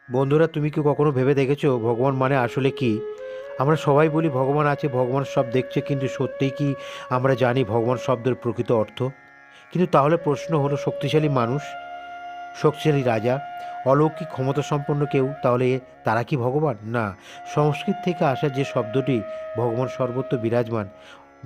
বন্ধুরা, তুমি কি কখনো ভেবে দেখেছো ভগবান মানে আসলে কি? আমরা সবাই বলি ভগবান আছে, ভগবান সব দেখছে, কিন্তু সত্যিই কি আমরা জানি ভগবান শব্দের প্রকৃত অর্থ? কিন্তু তাহলে প্রশ্ন হলো, শক্তিশালী মানুষ, শক্তিশালী রাজা, অলৌকিক ক্ষমতা সম্পন্ন কেউ, তাহলে তারা কি ভগবান? না। সংস্কৃত থেকে আসা যে শব্দটি ভগবান সর্বত্র বিরাজমান।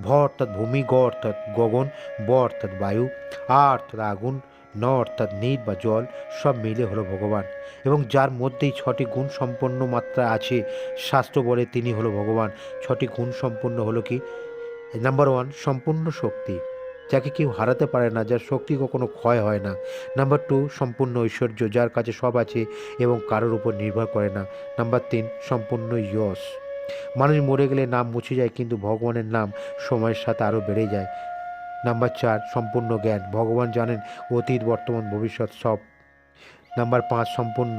ভ অর্থাৎ ভূমি, গ অর্থাৎ গগন, ব অর্থাৎ বায়ু, আ অর্থাৎ আগুন, ন অর্থাৎ নীর বা জল, সব মিলে হলো ভগবান। এবং যার মধ্যেই ছটি গুণ সম্পন্ন মাত্রা আছে, শাস্ত্র বলে তিনি হলো ভগবান। ছটি গুণ সম্পন্ন হলো কি? নাম্বার ওয়ান, সম্পূর্ণ শক্তি, যাকে কেউ হারাতে পারে না, যার শক্তি কখনো ক্ষয় হয় না। নাম্বার টু, সম্পূর্ণ ঐশ্বর্য, যার কাছে সব আছে এবং কারোর উপর নির্ভর করে না। নাম্বার তিন, সম্পূর্ণ যশ, মানুষ মরে গেলে নাম মুছে যায়, কিন্তু ভগবানের নাম সময়ের সাথে আরও বেড়ে যায়। নাম্বার চার, সম্পূর্ণ জ্ঞান, ভগবান জানেন অতীত, বর্তমান, ভবিষ্যৎ সব। নাম্বার পাঁচ, সম্পূর্ণ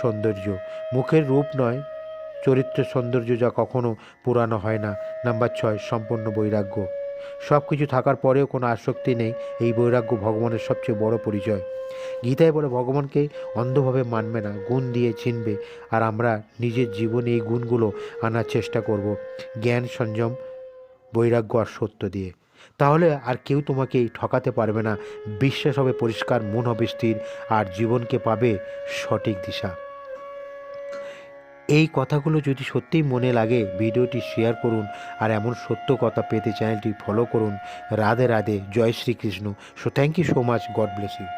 সৌন্দর্য, মুখের রূপ নয়, চরিত্রের সৌন্দর্য, যা কখনো পুরানো হয় না। নাম্বার ছয়, সম্পূর্ণ বৈরাগ্য, সব কিছু থাকার পরেও কোনো আসক্তি নেই। এই বৈরাগ্য ভগবানের সবচেয়ে বড় পরিচয়। গীতায় বলে ভগবানকে অন্ধভাবে মানবে না, গুণ দিয়ে চিনবে। আর আমরা নিজের জীবনে এই গুণগুলো আনার চেষ্টা করব, জ্ঞান, সংযম, বৈরাগ্য আর সত্য দিয়ে। তাহলে আর কেউ তোমাকে ঠকাতে পারবে না। বিশ্বাস হবে পরিষ্কার, মন হবে স্থির, আর জীবনকে পাবে সঠিক দিশা। এই কথাগুলো যদি সত্যিই মনে লাগে, ভিডিওটি শেয়ার করুন। আর এমন সত্য কথা পেতে চ্যানেলটি ফলো করুন। রাধে রাধে, জয় Shrikrishna. So thank you so much, god bless you.